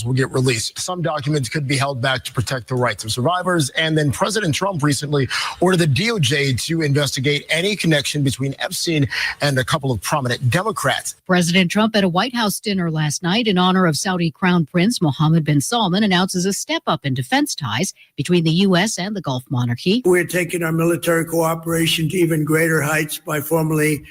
will get released. Some documents could be held back to protect the rights of survivors. And then President Trump recently ordered the DOJ to investigate any connection between Epstein and a couple of prominent Democrats. President Trump at a White House dinner last night in honor of Saudi Crown Prince Mohammed bin Salman announces a step up in defense ties between the U.S. and the Gulf monarchy. We're taking our military cooperation to even greater heights by formally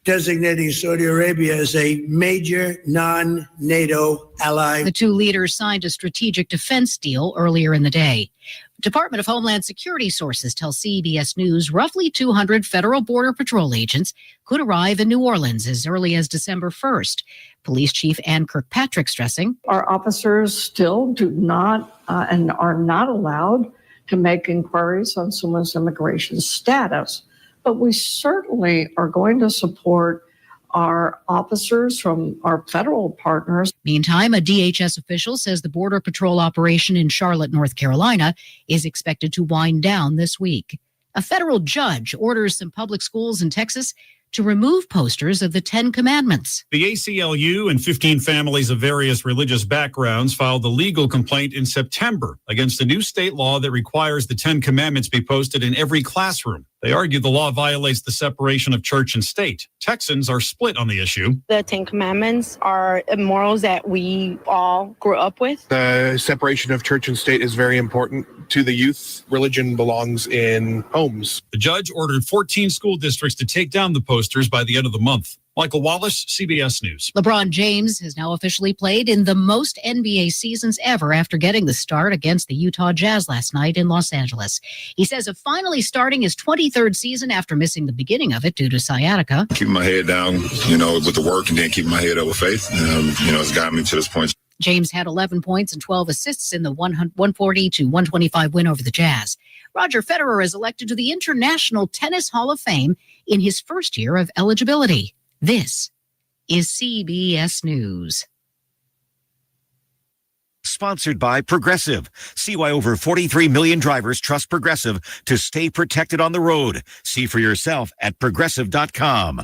designating Saudi Arabia as a major non-NATO ally. The two leaders signed a strategic defense deal earlier in the day. Department of Homeland Security sources tell CBS News roughly 200 federal Border Patrol agents could arrive in New Orleans as early as December 1st. Police Chief Ann Kirkpatrick stressing, our officers still do not and are not allowed to make inquiries on someone's immigration status. But we certainly are going to support our officers from our federal partners. Meantime, a DHS official says the Border Patrol operation in Charlotte, North Carolina, is expected to wind down this week. A federal judge orders some public schools in Texas to remove posters of the Ten Commandments. The ACLU and 15 families of various religious backgrounds filed a legal complaint in September against a new state law that requires the Ten Commandments be posted in every classroom. They argue the law violates the separation of church and state. Texans are split on the issue. The Ten Commandments are morals that we all grew up with. The separation of church and state is very important to the youth. Religion belongs in homes. The judge ordered 14 school districts to take down the posters by the end of the month. Michael Wallace, CBS News. LeBron James has now officially played in the most NBA seasons ever after getting the start against the Utah Jazz last night in Los Angeles. He says of finally starting his 23rd season after missing the beginning of it due to sciatica. Keeping my head down, with the work and then keeping my head up with faith, it's gotten me to this point. James had 11 points and 12 assists in the 140 to 125 win over the Jazz. Roger Federer is elected to the International Tennis Hall of Fame in his first year of eligibility. This is CBS News. Sponsored by Progressive. See why over 43 million drivers trust Progressive to stay protected on the road. See for yourself at Progressive.com.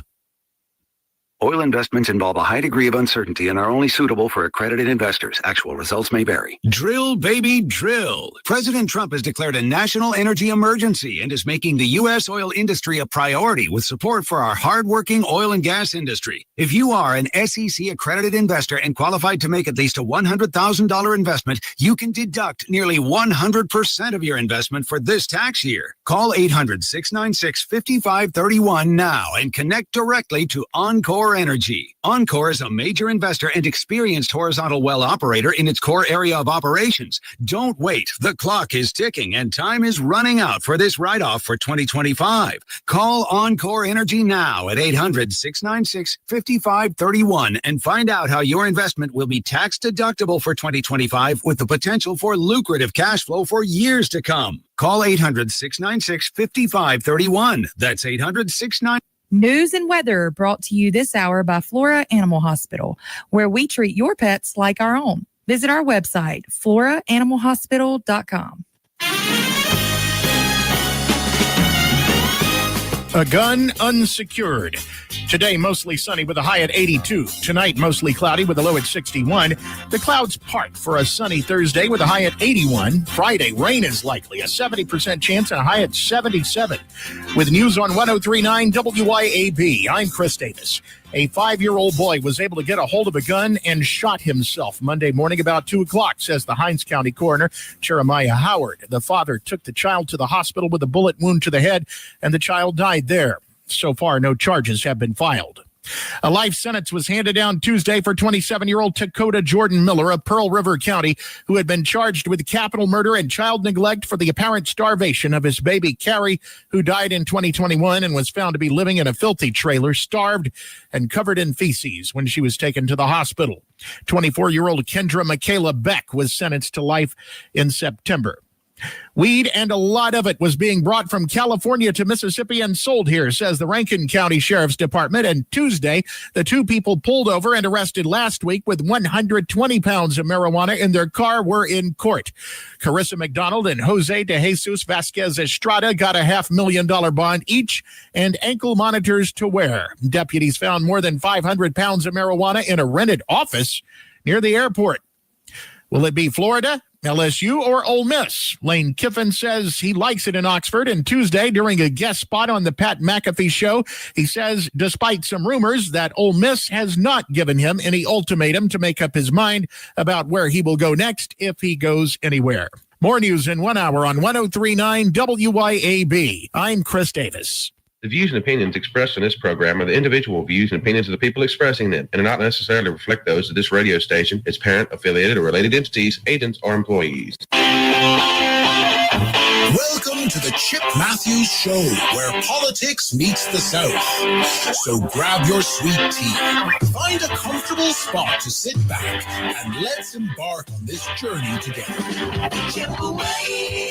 Oil investments involve a high degree of uncertainty and are only suitable for accredited investors. Actual results may vary. Drill, baby, drill. President Trump has declared a national energy emergency and is making the U.S. oil industry a priority with support for our hardworking oil and gas industry. If you are an SEC accredited investor and qualified to make at least a $100,000 investment, you can deduct nearly 100% of your investment for this tax year. Call 800-696-5531 now and connect directly to Encore Energy. Encore is a major investor and experienced horizontal well operator in its core area of operations. Don't wait. The clock is ticking and time is running out for this write-off for 2025. Call Encore Energy now at 800-696-5531 and find out how your investment will be tax deductible for 2025 with the potential for lucrative cash flow for years to come. Call 800-696-5531. That's 800-696. News and weather brought to you this hour by Flora Animal Hospital, where we treat your pets like our own. Visit our website, floraanimalhospital.com. A gun unsecured. Today, mostly sunny with a high at 82. Tonight, mostly cloudy with a low at 61. The clouds part for a sunny Thursday with a high at 81. Friday, rain is likely, a 70% chance and a high at 77. With news on 103.9 WYAB, I'm Chris Davis. A 5-year-old boy was able to get a hold of a gun and shot himself Monday morning about 2 o'clock, says the Hinds County coroner, Jeremiah Howard. The father took the child to the hospital with a bullet wound to the head, and the child died there. So far, no charges have been filed. A life sentence was handed down Tuesday for 27-year-old Dakota Jordan Miller of Pearl River County, who had been charged with capital murder and child neglect for the apparent starvation of his baby, Carrie, who died in 2021 and was found to be living in a filthy trailer, starved and covered in feces when she was taken to the hospital. 24-year-old Kendra Michaela Beck was sentenced to life in September. Weed, and a lot of it, was being brought from California to Mississippi and sold here, says the Rankin County Sheriff's Department. And Tuesday, the two people pulled over and arrested last week with 120 pounds of marijuana in their car were in court. Carissa McDonald and Jose de Jesus Vasquez Estrada got a $500,000 bond each and ankle monitors to wear. Deputies found more than 500 pounds of marijuana in a rented office near the airport. Will it be Florida, LSU, or Ole Miss? Lane Kiffin says he likes it in Oxford. And Tuesday, during a guest spot on the Pat McAfee show, he says, despite some rumors, that Ole Miss has not given him any ultimatum to make up his mind about where he will go next if he goes anywhere. More news in 1 hour on 103.9 WYAB. I'm Chris Davis. The views and opinions expressed in this program are the individual views and opinions of the people expressing them and do not necessarily reflect those of this radio station, its parent, affiliated, or related entities, agents, or employees. Welcome to the Chip Matthews Show, where politics meets the South. So grab your sweet tea, find a comfortable spot to sit back, and let's embark on this journey together. Chip away,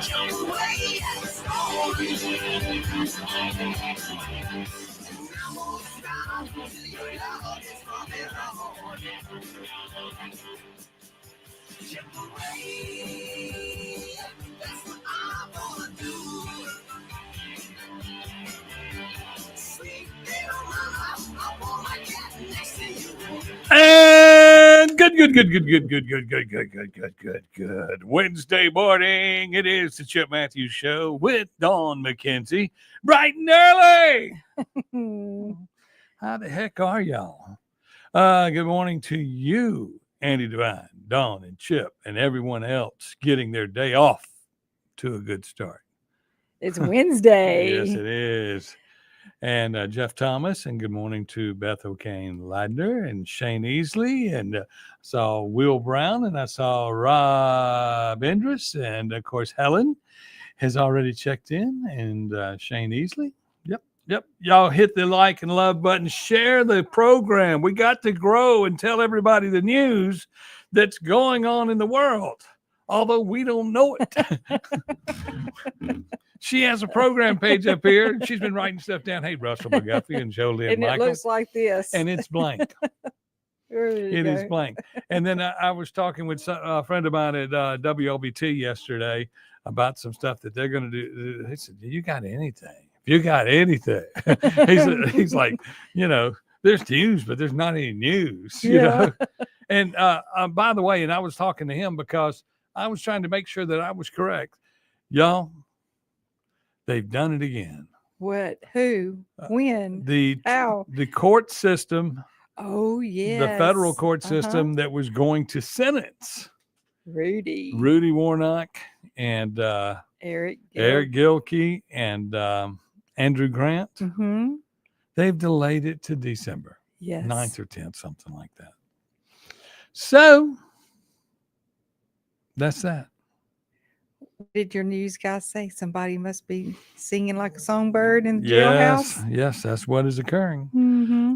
chip away at the storm. Chip away, that's what I wanna do. Sweet little mama, I want my cat next to you. And good. Wednesday morning, it is the Chip Matthews Show with Dawn McKenzie, bright and early. How the heck are y'all? Good morning to you, Andy Devine, Dawn, and Chip, and everyone else getting their day off to a good start. It's Wednesday. Yes, it is. And Jeff Thomas, and good morning to Beth O'Kane Ladner and Shane Easley, and I saw Will Brown, and I saw Rob Endress, and of course Helen has already checked in, and Shane Easley. Yep. Y'all hit the like and love button, share the program. We got to grow and tell everybody the news that's going on in the world, although we don't know it. She has a program page up here. She's been writing stuff down. Hey, Russell McGuffey and Jolie and Michael. It looks like this. And it's blank. It is blank. And then I was talking with a friend of mine at WLBT yesterday about some stuff that they're going to do. He said, "You got anything? If you got anything," he's like, there's news, but there's not any news. You know. And by the way, and I was talking to him because I was trying to make sure that I was correct, y'all. They've done it again. What? Who? When? How? The court system. Oh, yeah. The federal court system that was going to sentence Rudy Warnock and Eric Gilkey and Andrew Grant. Mm-hmm. They've delayed it to December. Yes. 9th or 10th, something like that. So that's that. Did your news guy say somebody must be singing like a songbird in the jailhouse? Yes, that's what is occurring. Mm-hmm.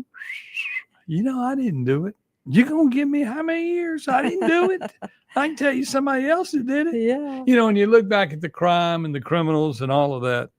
I didn't do it. You gonna give me how many years? I didn't do it. I can tell you somebody else who did it. Yeah. And you look back at the crime and the criminals and all of that.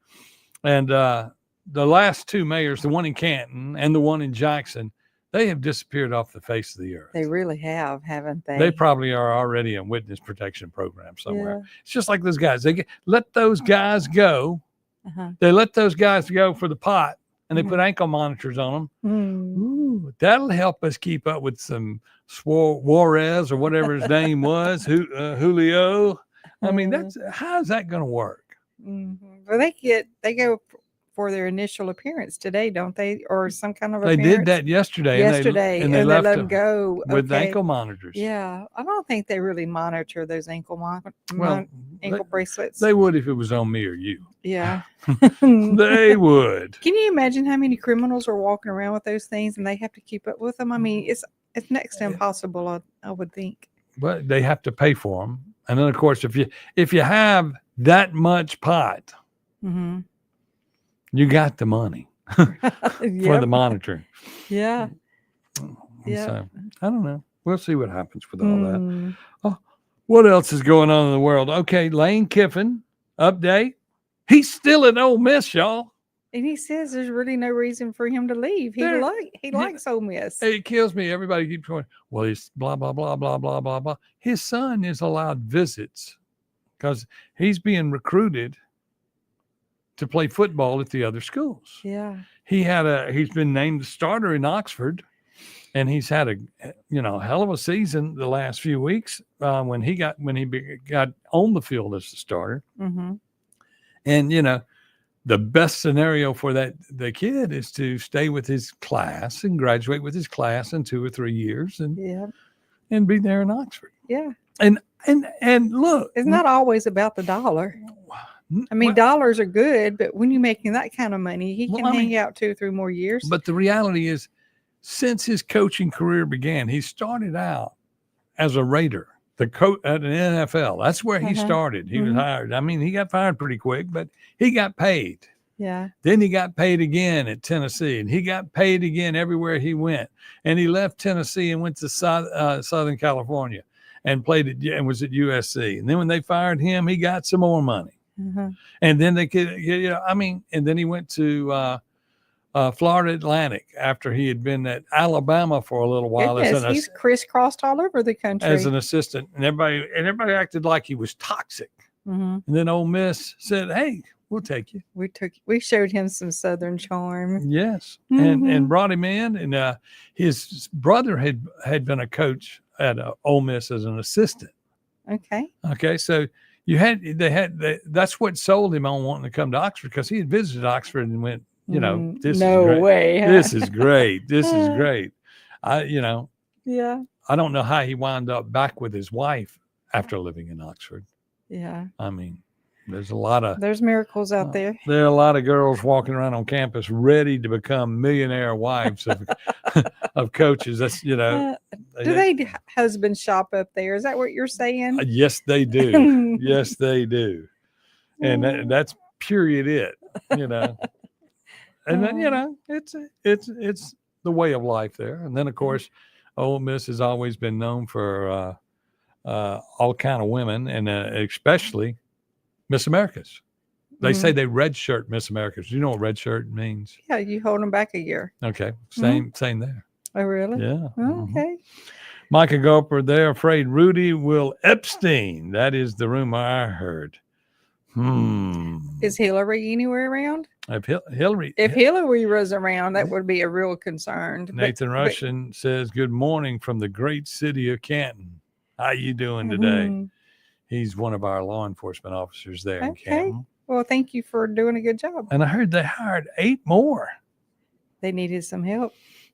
And the last two mayors, the one in Canton and the one in Jackson, they have disappeared off the face of the earth. They really have, haven't they? They probably are already in witness protection program somewhere. Yeah. It's just like those guys. Let those guys go. Uh-huh. They let those guys go for the pot, and they put ankle monitors on them. Ooh, that'll help us keep up with some Juarez or whatever his name was, Julio. I mean, how's that going to work? Mm-hmm. Well, they go for their initial appearance today, don't they? Or some kind of They appearance? did that yesterday. And they let them go. With ankle monitors. Yeah. I don't think they really monitor those ankle bracelets. They would if it was on me or you. Yeah. They would. Can you imagine how many criminals are walking around with those things and they have to keep up with them? I mean, it's next to impossible, I would think. But they have to pay for them. And then, of course, if you have that much pot, mm-hmm. you got the money for the monitoring. Yeah. So I don't know. We'll see what happens with all that. Oh, what else is going on in the world? Okay, Lane Kiffin, update. He's still at Ole Miss, y'all. And he says there's really no reason for him to leave. He likes Ole Miss. It kills me. Everybody keeps going, well, he's blah, blah, blah, blah, blah, blah, blah. His son is allowed visits because he's being recruited to play football at the other schools. Yeah. He's been named the starter in Oxford, and he's had a hell of a season the last few weeks when he got on the field as a starter. Mm-hmm. And the best scenario for the kid is to stay with his class and graduate with his class in 2 or 3 years and be there in Oxford. Yeah. And look, it's not always about the dollar. I mean, dollars are good, but when you're making that kind of money, he can hang out 2 or 3 more years. But the reality is, since his coaching career began, he started out as a Raider, the coach at an NFL. That's where he started. He was hired. I mean, he got fired pretty quick, but he got paid. Yeah. Then he got paid again at Tennessee, and he got paid again everywhere he went. And he left Tennessee and went to Southern California and and was at USC. And then when they fired him, he got some more money. And then they could, and then he went to Florida Atlantic after he had been at Alabama for a little while. He's crisscrossed all over the country as an assistant, and everybody acted like he was toxic. And then Ole Miss said, "Hey, we'll take you." We showed him some Southern charm. Yes, and brought him in, and his brother had been a coach at Ole Miss as an assistant. Okay, so that's what sold him on wanting to come to Oxford, because he had visited Oxford and went, this no is great. way. Huh? This is great. This is great. Yeah. I don't know how he wound up back with his wife after living in Oxford. Yeah. I mean, there's miracles out there. There are a lot of girls walking around on campus ready to become millionaire wives of coaches. That's, do they husband shop up there? Is that what you're saying? Yes, they do. Yes, they do. And that's period it, And then, it's the way of life there. And then, of course, Ole Miss has always been known for all kind of women, and especially Miss Americas. They say they redshirt Miss Americas. Do you know what redshirt means? Yeah, you hold them back a year. Okay, same there. Oh, really? Yeah. Okay. Micah Goper, they're afraid Rudy will Epstein. That is the rumor I heard. Is Hillary anywhere around? If Hillary was around, that would be a real concern. Nathan Russian says, "Good morning from the great city of Canton. How you doing today?" He's one of our law enforcement officers there in Canton. Well, thank you for doing a good job. And I heard they hired 8 more. They needed some help.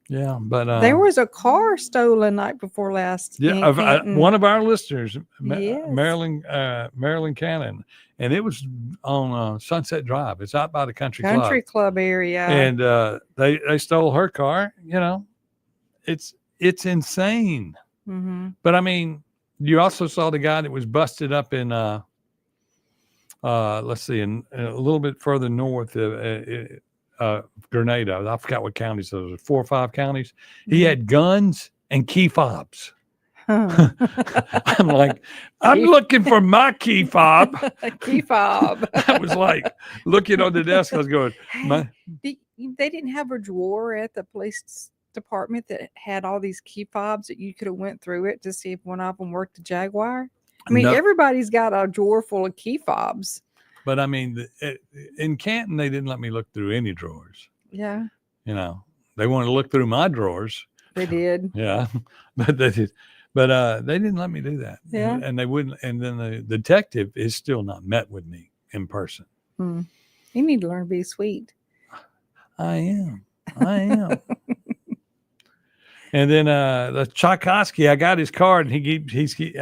Yeah, but there was a car stolen night before last. Yeah, one of our listeners, Marilyn Cannon, and it was on Sunset Drive. It's out by the country club area, and they stole her car. It's insane. But I mean, you also saw the guy that was busted up in let's see, in a little bit further north Grenada. I forgot what counties those are, 4 or 5 counties. He had guns and key fobs. I'm like, I'm looking for my key fob. Key fob. I was like looking on the desk. I was going, they didn't have a drawer at the police department that had all these key fobs that you could have went through it to see if one of them worked the Jaguar. I mean, everybody's got a drawer full of key fobs. But I mean, in Canton, they didn't let me look through any drawers. Yeah. They wanted to look through my drawers. They did. Yeah, but they did. But they didn't let me do that. Yeah. And they wouldn't. And then the detective is still not met with me in person. You need to learn to be sweet. I am. And then the Tchaikovsky, I got his card, and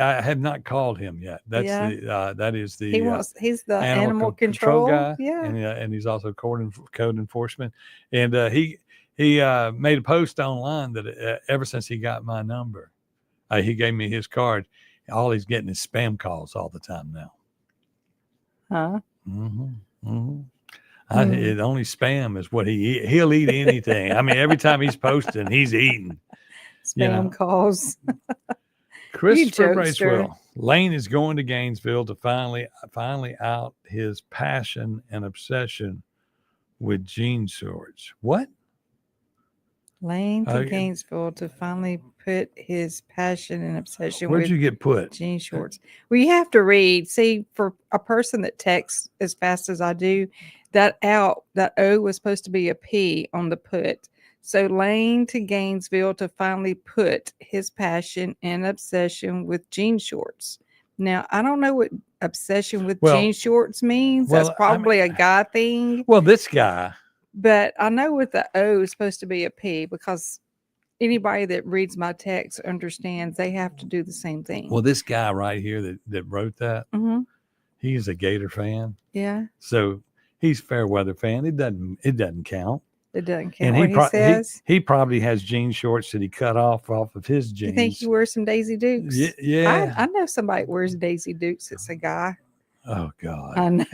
I have not called him yet. That's that is the he's the animal control guy. Yeah. And he's also code enforcement. And he made a post online that ever since he got my number, he gave me his card. All he's getting is spam calls all the time now. Huh? It only spam is what he'll eat anything. I mean, every time he's posting, he's eating. Spam calls. Christopher Bracewell. Lane is going to Gainesville to finally out his passion and obsession with jean shorts. What? Lane to Gainesville to finally put his passion and obsession Where'd with you get put? jean shorts. Well, you have to read. See, for a person that texts as fast as I do, that O was supposed to be a P on the put. So Lane to Gainesville to finally put his passion and obsession with jean shorts. Now, I don't know what obsession with jean shorts means. That's probably a guy thing. Well, this guy. But I know with the O is supposed to be a P because anybody that reads my text understands they have to do the same thing. Well, this guy right here that wrote that, he's a Gator fan. Yeah. So he's a fair weather fan. It doesn't count. It doesn't count. And What he says. he probably has jean shorts that he cut off of his jeans. You think he wears some Daisy Dukes? Yeah. I know somebody that wears Daisy Dukes. It's a guy. Oh God. I know.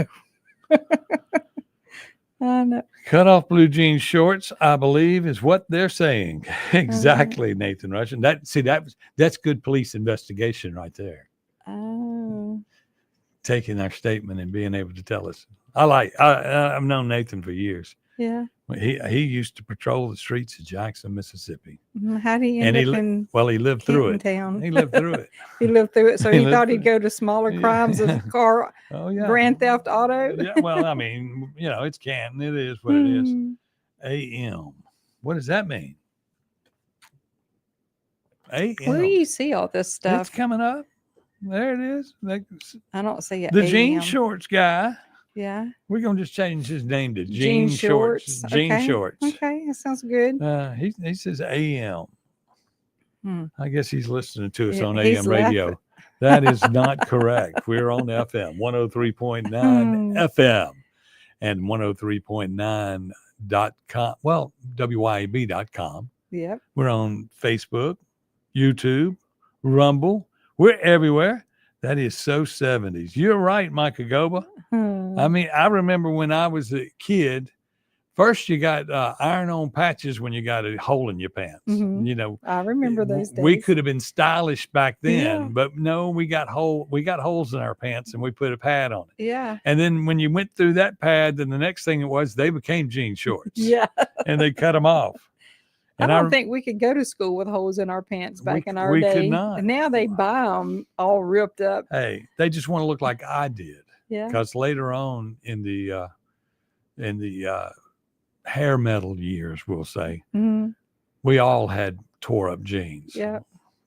I know. Cut off blue jean shorts, I believe, is what they're saying. Exactly, Nathan Russian. That's good police investigation right there. Oh. Taking our statement and being able to tell us. I've known Nathan for years. Yeah. He used to patrol the streets of Jackson, Mississippi. How did he end up in he lived through it. Town? He lived through it. He lived through it, so he thought he'd go to smaller crimes of car, Grand Theft Auto. Yeah, well, I mean, it's Canton. It is what it is. AM. What does that mean? AM. Where do you see all this stuff? It's coming up. There it is. I don't see it. The jean shorts guy. Yeah. We're going to just change his name to Jean Shorts. Jean Shorts. Okay, that sounds good. He says AM. I guess he's listening to us on he's AM radio. That is not correct. We're on FM, 103.9 FM and 103.9.com. Well, WYAB.com. Yep. We're on Facebook, YouTube, Rumble. We're everywhere. That is so 70s. You're right, Micah Goba. I mean, I remember when I was a kid, first you got iron-on patches when you got a hole in your pants. I remember those days. We could have been stylish back then, but no, we got holes in our pants and we put a pad on it. Yeah. And then when you went through that pad, then the next thing it was they became jean shorts. Yeah. And they cut them off. And I don't think we could go to school with holes in our pants back in our day. We could not. And now they buy them all ripped up. Hey, they just want to look like I did. Yeah. Because later on in the hair metal years, we'll say, we all had tore up jeans. Yeah.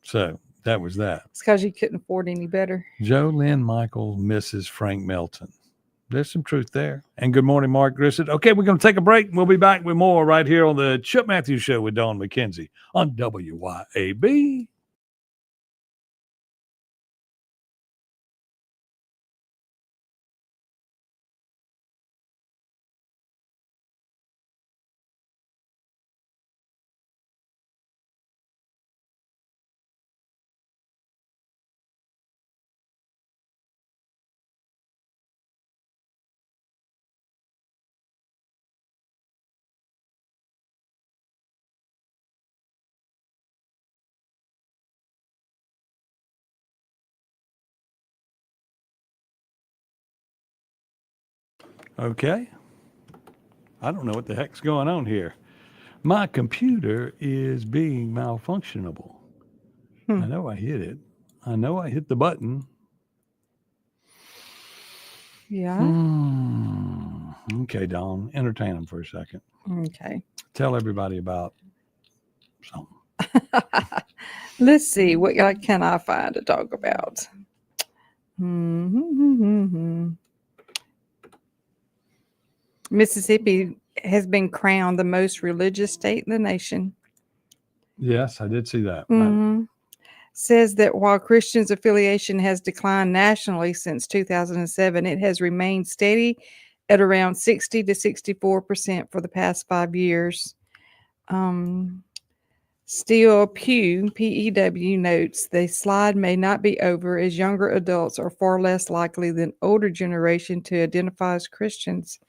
So that was that. It's because you couldn't afford any better. Joe Lynn Michael, Mrs. Frank Melton. There's some truth there. And good morning, Mark Grissett. Okay, we're going to take a break. We'll be back with more right here on the Chip Matthews Show with Dawn McKenzie on WYAB. Okay. I don't know what the heck's going on here. My computer is being malfunctionable. I know I hit it. I know I hit the button. Yeah. Okay, Dawn. Entertain them for a second. Okay. Tell everybody about something. Let's see. What can I find to talk about? Mississippi has been crowned the most religious state in the nation. Yes, I did see that. Says that while Christians' affiliation has declined nationally since 2007, it has remained steady at around 60 to 64% for the past 5 years. Still, Pew, P-E-W, notes the slide may not be over as younger adults are far less likely than older generation to identify as Christians.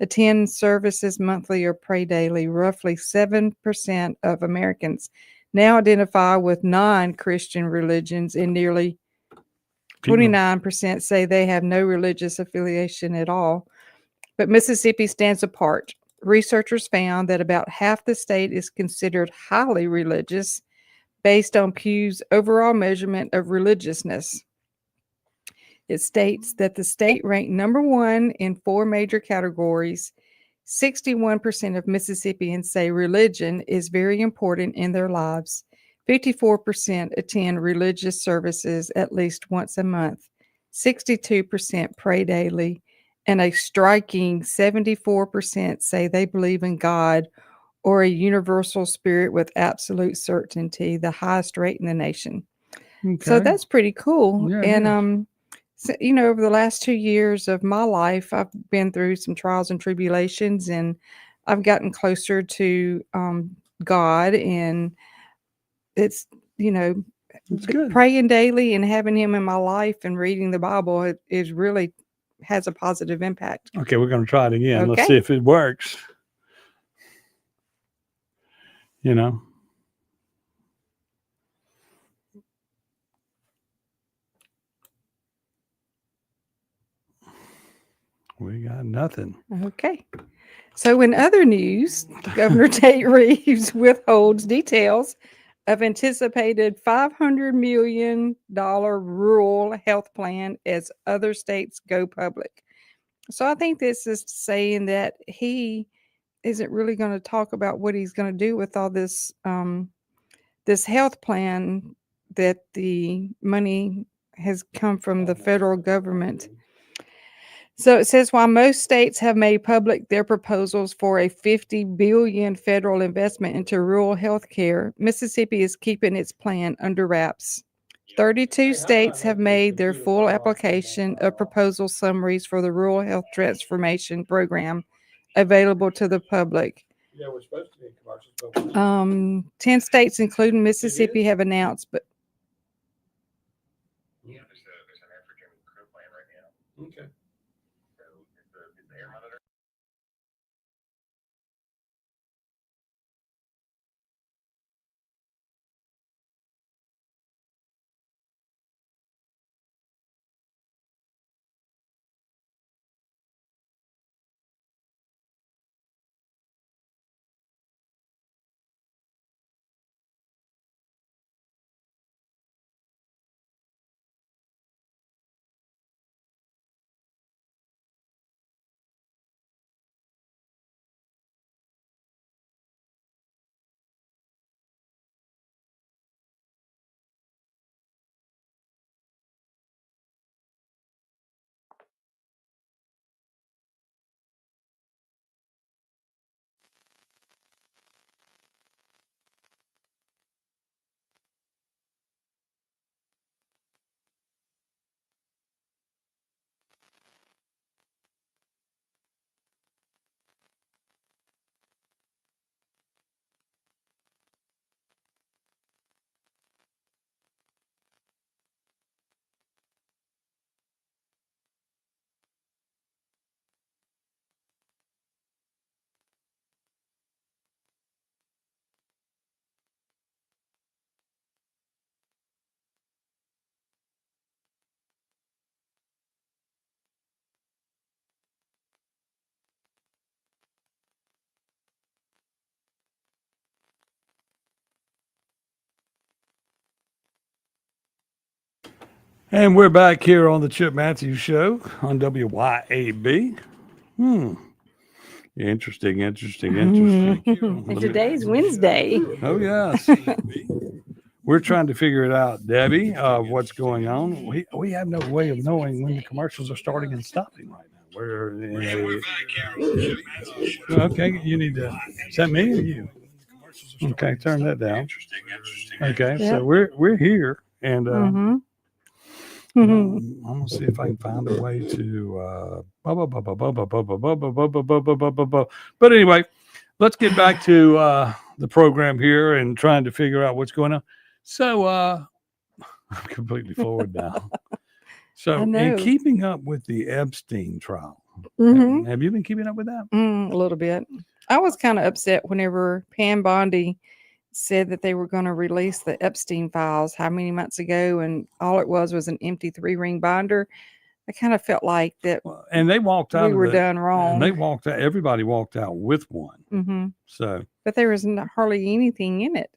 Attend services monthly or pray daily. Roughly 7% of Americans now identify with non-Christian religions, and nearly 29% say they have no religious affiliation at all. But Mississippi stands apart. Researchers found that about half the state is considered highly religious based on Pew's overall measurement of religiousness. It states that the state ranked number one in 4 major categories: 61% of Mississippians say religion is very important in their lives. 54% attend religious services at least once a month. 62% pray daily. And a striking 74% say they believe in God or a universal spirit with absolute certainty, the highest rate in the nation. So Okay. that's pretty cool. Yeah, it And so, over the last 2 years of my life, I've been through some trials and tribulations, and I've gotten closer to God. And it's It's good. praying daily and having Him in my life and reading the Bible is really has a positive impact. Okay, we're going to try it again. Let's Okay. see if it works. We got nothing. Okay. So in other news, Governor Tate Reeves withholds details of anticipated $500 million rural health plan as other states go public. So I think this is saying that he isn't really going to talk about what he's going to do with all this this health plan, that the money has come from the federal government. So it says, while most states have made public their proposals for a $50 billion federal investment into rural health care, Mississippi is keeping its plan under wraps. 32 states have made their full application of proposal summaries for the Rural Health Transformation Program available to the public. Yeah, we're supposed to be in commercials. 10 states, including Mississippi, have announced, but Yeah, there's an African crew plan right now. Okay. So is the air monitor? And we're back here on the Chip Matthews Show on WYAB. Interesting. and today's Wednesday. Oh, yes. We're trying to figure it out, Debbie, what's going on. We have no way of knowing when the commercials are starting and stopping right now. We're okay, you need to, is that me or you? Okay, turn that down. Okay, so we're here, and I'm gonna see if I can find a way to but anyway, let's get back to the program here and trying to figure out what's going on. So I'm completely forward now. So in keeping up with the Epstein trial, have you been keeping up with that? A little bit. I was kind of upset whenever Pam Bondi said that they were going to release the Epstein files how many months ago, and all it was an empty 3-ring binder. I kind of felt like that, and they walked out. We were done wrong. And they walked out. Everybody walked out with one. So, but there was hardly anything in it.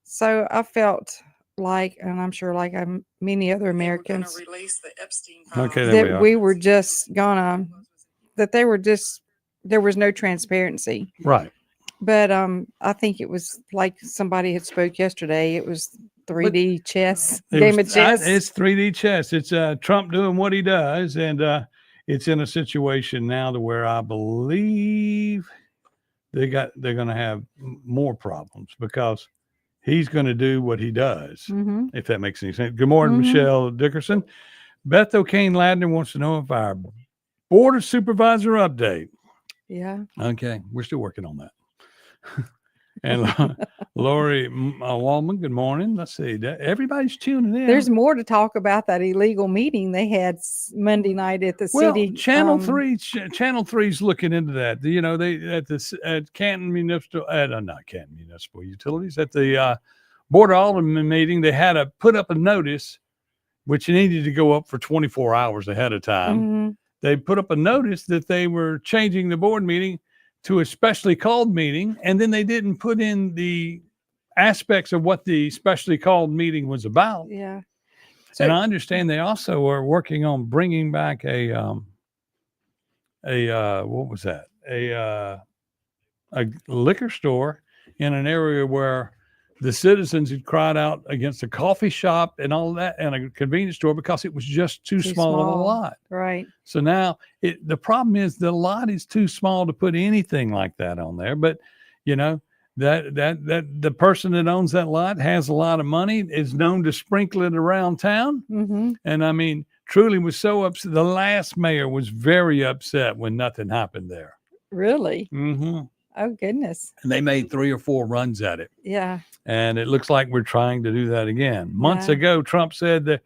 So I felt like, and I'm sure like many other Americans, okay, there that we were just gonna, that they were just there was no transparency. Right. But I think it was like somebody had spoke yesterday. It was 3D chess, game of chess. It's 3D chess. It's Trump doing what he does, and it's in a situation now to where I believe they're going to have more problems because he's going to do what he does. If that makes any sense. Good morning, Michelle Dickerson. Beth O'Kane Ladner wants to know if our board of supervisor update. Yeah. Okay, we're still working on that. And Lori Wallman, good morning. Let's see. Everybody's tuning in. There's more to talk about that illegal meeting they had Monday night at the city. Channel 3's looking into that. You know, they at Canton Municipal, not Canton Municipal Utilities, at the Board of Aldermen meeting, they had to put up a notice, which needed to go up for 24 hours ahead of time. They put up a notice that they were changing the board meeting to a specially called meeting, and then they didn't put in the aspects of what the specially called meeting was about. Yeah. And I understand they also are working on bringing back a what was that? A liquor store in an area where the citizens had cried out against a coffee shop and all that and a convenience store because it was just too small of a lot. Right. So now the problem is the lot is too small to put anything like that on there. But you know, that the person that owns that lot has a lot of money, is known to sprinkle it around town. And I mean, truly was so upset. The last mayor was very upset when nothing happened there. Really? Oh, goodness. And they made 3 or 4 runs at it. Yeah. And it looks like we're trying to do that again. Months ago, Trump said that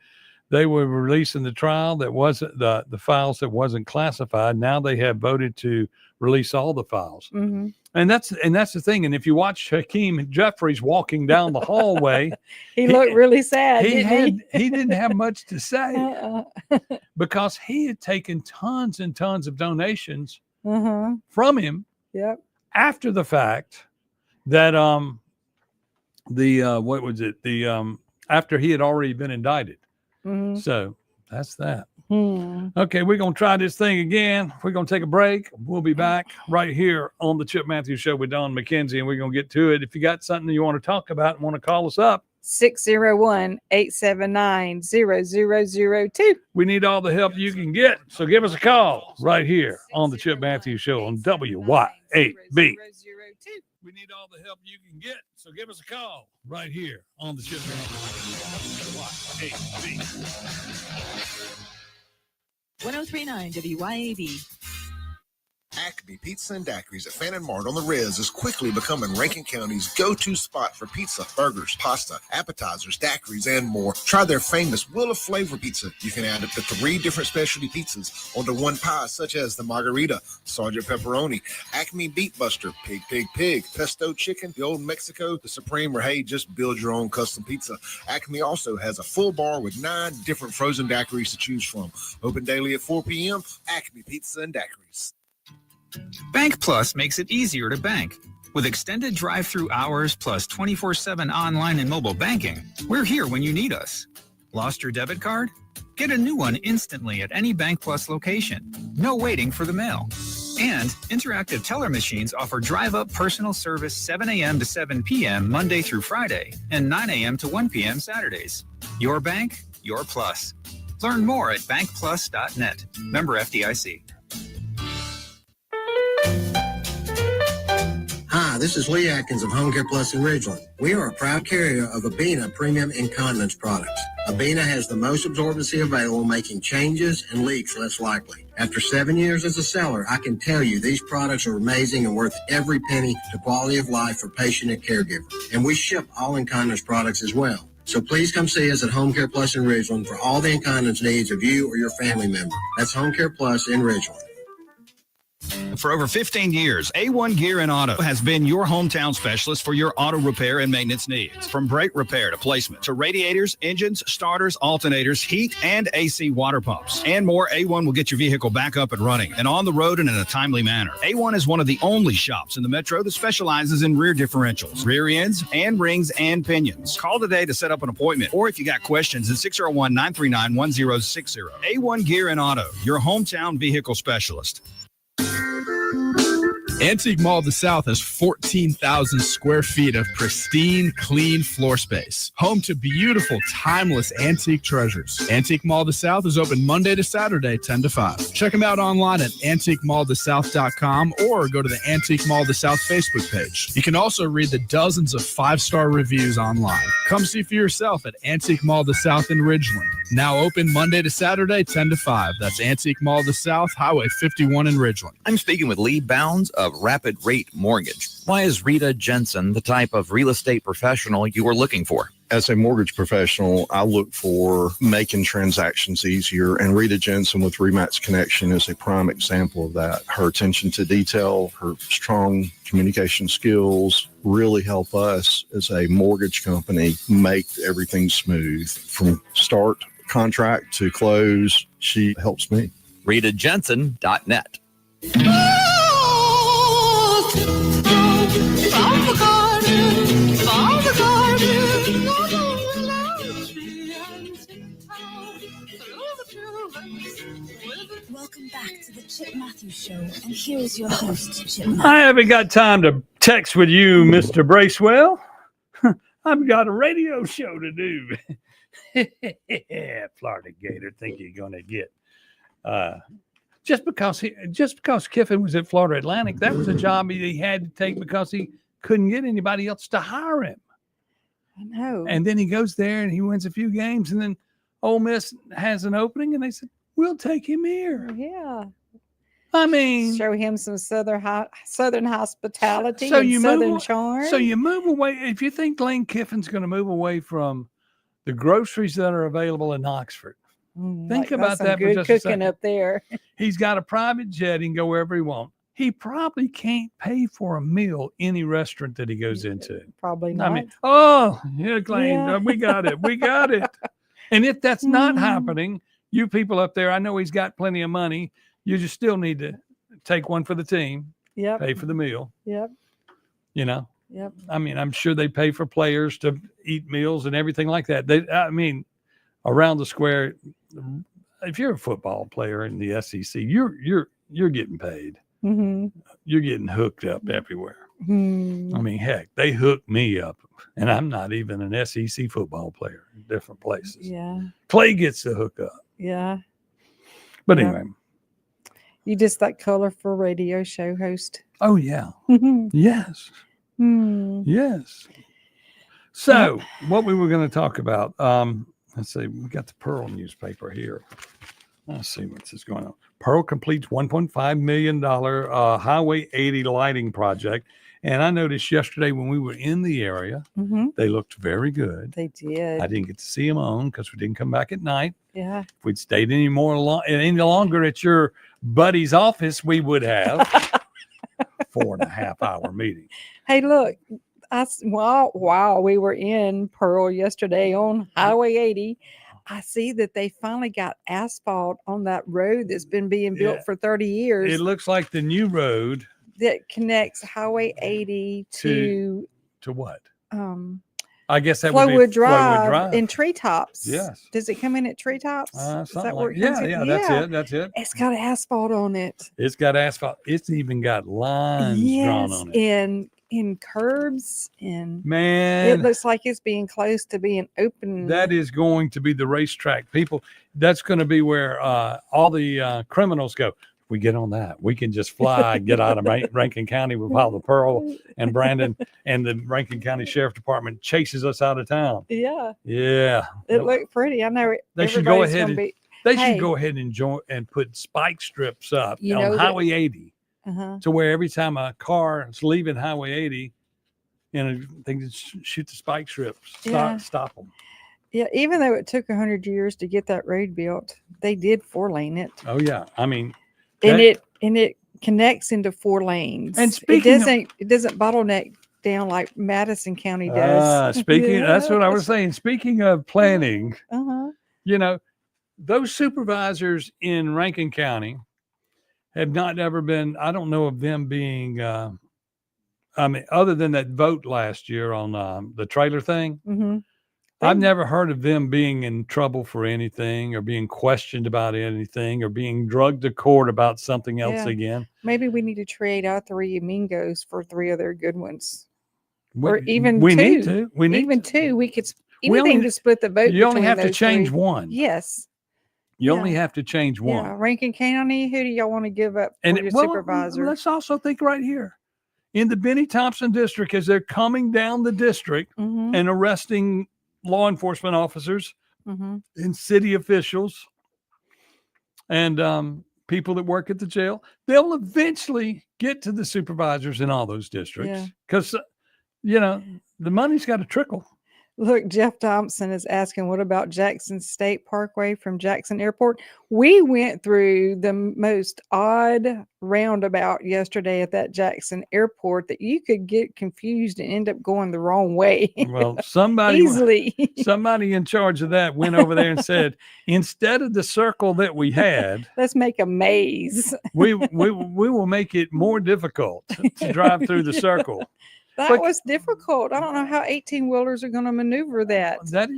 they were releasing the trial that wasn't the files that wasn't classified. Now they have voted to release all the files. And that's the thing. And if you watch Hakeem Jeffries walking down the hallway, he looked really sad. He didn't have much to say because he had taken tons and tons of donations from him. Yep. After the fact that what was it? After he had already been indicted. So that's that. Okay, we're gonna try this thing again. We're gonna take a break. We'll be back right here on the Chip Matthews Show with Don McKenzie, and we're gonna get to it. If you got something you want to talk about and want to call us up, 601-879-0002. We need all the help you can get. So give us a call right here on the Chip Matthews Show on WY8B. We need all the help you can get. So give us a call right here on the Chip Matthews Show on WY8B. 1039 WYAB. Acme Pizza and Daiquiris at Fannin Mart on the Riz is quickly becoming Rankin County's go-to spot for pizza, burgers, pasta, appetizers, daiquiris, and more. Try their famous Wheel of Flavor pizza. You can add up to 3 different specialty pizzas onto one pie, such as the Margarita, Sergeant Pepperoni, Acme Beet Buster, Pig, Pesto Chicken, the Old Mexico, the Supreme, or hey, just build your own custom pizza. Acme also has a full bar with 9 different frozen daiquiris to choose from. Open daily at 4 p.m. Acme Pizza and Daiquiris. Bank Plus makes it easier to bank. With extended drive-through hours plus 24/7 online and mobile banking, we're here when you need us. Lost your debit card? Get a new one instantly at any Bank Plus location. No waiting for the mail. And interactive teller machines offer drive-up personal service 7 a.m. to 7 p.m. Monday through Friday and 9 a.m. to 1 p.m. Saturdays. Your bank, your plus. Learn more at bankplus.net. Member FDIC. Hi, this is Lee Atkins of Home Care Plus in Ridgeland. We are a proud carrier of Abena Premium Incontinence products. Abena has the most absorbency available, making changes and leaks less likely. After 7 years as a seller, I can tell you these products are amazing and worth every penny to quality of life for patient and caregiver. And we ship all incontinence products as well. So please come see us at Home Care Plus in Ridgeland for all the incontinence needs of you or your family member. That's Home Care Plus in Ridgeland. For over 15 years, A1 Gear and Auto has been your hometown specialist for your auto repair and maintenance needs. From brake repair to placement to radiators, engines, starters, alternators, heat, and AC water pumps. And more, A1 will get your vehicle back up and running and on the road and in a timely manner. A1 is one of the only shops in the metro that specializes in rear differentials, rear ends, and rings and pinions. Call today to set up an appointment, or if you got questions, at 601-939-1060. A1 Gear and Auto, your hometown vehicle specialist. Antique Mall of the South has 14,000 square feet of pristine, clean floor space. Home to beautiful, timeless antique treasures. Antique Mall of the South is open Monday to Saturday, 10 to 5. Check them out online at antiquemallofthesouth.com or go to the Antique Mall of the South Facebook page. You can also read the dozens of 5-star reviews online. Come see for yourself at Antique Mall of the South in Ridgeland. Now open Monday to Saturday, 10 to 5. That's Antique Mall of the South, Highway 51 in Ridgeland. I'm speaking with Lee Bounds of Rapid Rate Mortgage. Why is Rita Jensen the type of real estate professional you are looking for? As a mortgage professional, I look for making transactions easier, and Rita Jensen with Remax Connection is a prime example of that. Her attention to detail, her strong communication skills really help us as a mortgage company make everything smooth. From start contract to close, she helps me. RitaJensen.net. Welcome back to the Chip Matthews Show, and here is your host, Chip Matthews. I haven't got time to text with you, Mr. Bracewell. I've got a radio show to do. Florida Gator, think you're going to get just because Kiffin was at Florida Atlantic, that was a job he had to take because he couldn't get anybody else to hire him. I know. And then he goes there and he wins a few games, and then Ole Miss has an opening, and they said, "We'll take him here." Yeah. I mean, show him some southern hospitality so and you southern move, charm. So you move away. If you think Lane Kiffin's going to move away from the groceries that are available in Oxford, think about that for good just a cooking second. up there. He's got a private jet. He can go wherever he wants. He probably can't pay for a meal any restaurant that he goes into. Probably not. I mean, oh, yeah, Lane, Yeah. we got it. We got it. And if that's not happening, you people up there, I know he's got plenty of money. You just still need to take one for the team, Yep. pay for the meal, Yep. you know? Yep. I mean, I'm sure they pay for players to eat meals and everything like that. I mean, around the square, if you're a football player in the SEC, you're getting paid. Mm-hmm. You're getting hooked up everywhere. Hmm. I mean, heck, they hooked me up, and I'm not even an SEC football player in different places. Yeah. Clay gets the hook up. Yeah. But Yeah. anyway, You just that colorful radio show host. oh, yeah. Yes. Hmm. Yes. So, what we were going to talk about, let's see, we got the Pearl newspaper here. Let's see what's this going on. Pearl completes $1.5 million Highway 80 lighting project. And I noticed yesterday when we were in the area, Mhm. they looked very good. They did. I didn't get to see them on because we didn't come back at night. Yeah. If we'd stayed any longer at your buddy's office, we would have 4.5 hour meeting. Hey, look, while we were in Pearl yesterday on Highway 80, I see that they finally got asphalt on that road that's been being built Yeah. for 30 years It looks like the new road that connects Highway 80 to to what? um, I guess that would be Flowood Drive, Drive. in Treetops. Yes. Does it come in at Treetops? Is Something that where like, it comes yeah, in? that's it. That's it. It's got asphalt on it. It's got asphalt. It's even got lines drawn on it. in curbs and Man, it looks like it's being close to being open. that is going to be the racetrack. People, that's going to be where all the criminals go. If we get on that, we can just fly, get out of Rankin County with while the Pearl and Brandon and the Rankin County Sheriff Department chases us out of town. Yeah, Yeah. it looked pretty. I know. They should go everybody's ahead gonna and be, they should go ahead and put spike strips up You on know that- Highway 80 Uh-huh. to where every time a car is leaving Highway 80, they can shoot the spike strips, Yeah. stop them. Yeah, even though it took 100 years to get that road built, they did 4-lane it, Oh yeah, I mean, and that- it connects into 4 lanes. And it speaking of- doesn't bottleneck down like Madison County does. Speaking, that's what I was saying. Speaking of planning, Uh-huh. you know, those supervisors in Rankin County have not ever been. I don't know of them being. I mean, other than that vote last year on the trailer thing, Mm-hmm. I've never heard of them being in trouble for anything or being questioned about anything or being drugged to court about something else Yeah. again. Maybe we need to trade out 3 Amigos for 3 of their good ones. We- Or even we 2. need to. We need even to. 2. We could We anything only- to split the vote. you only between have to those change 3. one. Yes. You Yeah. only have to change one. Yeah. Rankin County, who do y'all want to give up for And your well, supervisor? let's also think right here in the Benny Thompson district, as they're coming down the district Mhm. and arresting law enforcement officers Mhm. and city officials and people that work at the jail, they'll eventually get to the supervisors in all those districts because, the money's got to trickle. Look, Jeff Thompson is asking, what about Jackson State Parkway from Jackson Airport? We went through the most odd roundabout yesterday at that Jackson Airport that you could get confused and end up going the wrong way. Well, somebody Easily. somebody in charge of that went over there and said, instead of the circle that we had, Let's make a maze. we will make it more difficult to drive through the circle. That was difficult. I don't know how 18-wheelers are going to maneuver that. That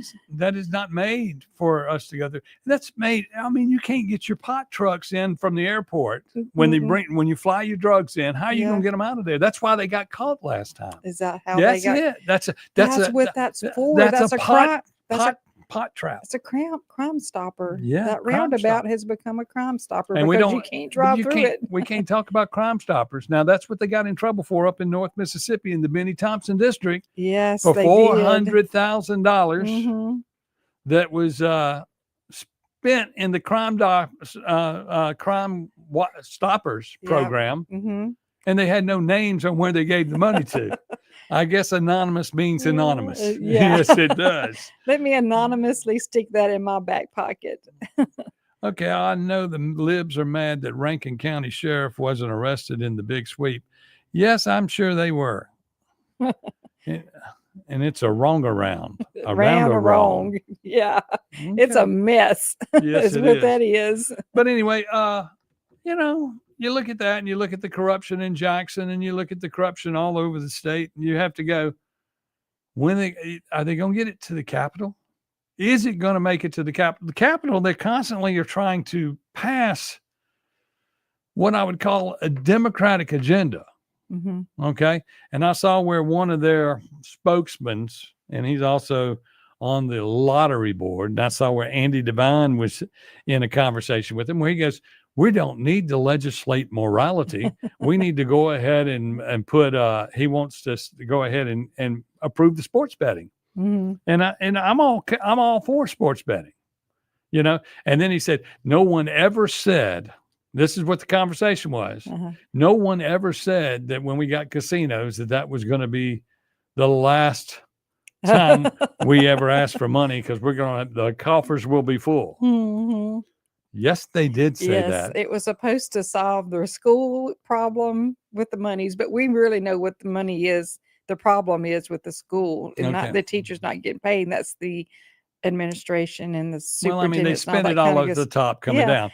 is not made for us to go through. That's made. I mean, you can't get your pot trucks in from the airport when when you fly your drugs in. How are you going to get them out of there? That's why they got caught last time. Is that how That's they got? it. That's what that's for. That's a crime. pot trap. It's a crime stopper. Yeah, that crime roundabout stopper. has become a crime stopper And because you can't drive through it. We can't talk about Crime Stoppers. Now, that's what they got in trouble for up in North Mississippi in the Benny Thompson district. Yes, for they did. $400,000 Mhm. that was spent in the Crime Stoppers Yeah. program, Mhm. and they had no names on where they gave the money to. I guess anonymous means anonymous. Yeah. Yes, it does. Let me anonymously stick that in my back pocket. Okay, I know the libs are mad that Rankin County Sheriff wasn't arrested in the big sweep. Yes, I'm sure they were. And it's a wrong around. A round of wrong. Yeah. It's a mess. Yes, is it what is. that is. But anyway, you look at that and you look at the corruption in Jackson and you look at the corruption all over the state, and you have to go, are they going to get it to the Capitol? Is it going to make it to the Capitol? The Capitol, they constantly are trying to pass what I would call a Democratic agenda. Mhm. Okay. And I saw where one of their spokesmen, and he's also on the lottery board, and I saw where Andy Devine was in a conversation with him where he goes, we don't need to legislate morality. We need to go ahead and put, he wants us to go ahead and approve the sports betting. Mhm. And I'm all for sports betting, and then he said, no one ever said, this is what the conversation was. Uh-huh. No one ever said that when we got casinos, that was going to be the last time we ever asked for money, because the coffers will be full. Mhm. Yes, they did say Yes, that. it was supposed to solve the school problem with the monies, but we really know what the money is. The problem is with the school and not Okay. the teachers not getting paid. And that's the administration and the Well, I mean, they superintendents. and spend that it all kinda over the gets- top coming Yeah. down.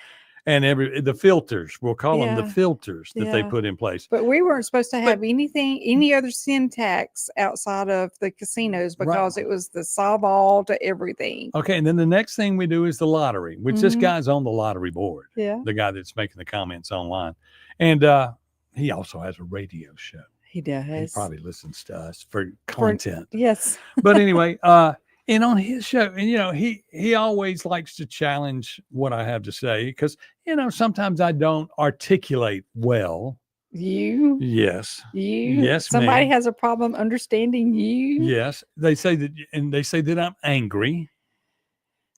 And the filters, we'll call them the Yeah. filters that they Yeah. put in place. But we weren't supposed to have any other sin tax outside of the casinos because it was the solve all to everything. Okay, and then the next thing we do is the lottery, which this Mhm. guy's on the lottery board. Yeah. The guy that's making the comments online. And he also has a radio show. He does. He probably listens to us for content. Yes. But anyway, and on his show, and he always likes to challenge what I have to say, because sometimes I don't articulate well. You? Yes. You? Yes, Somebody ma'am. has a problem understanding you? Yes. They say that I'm angry.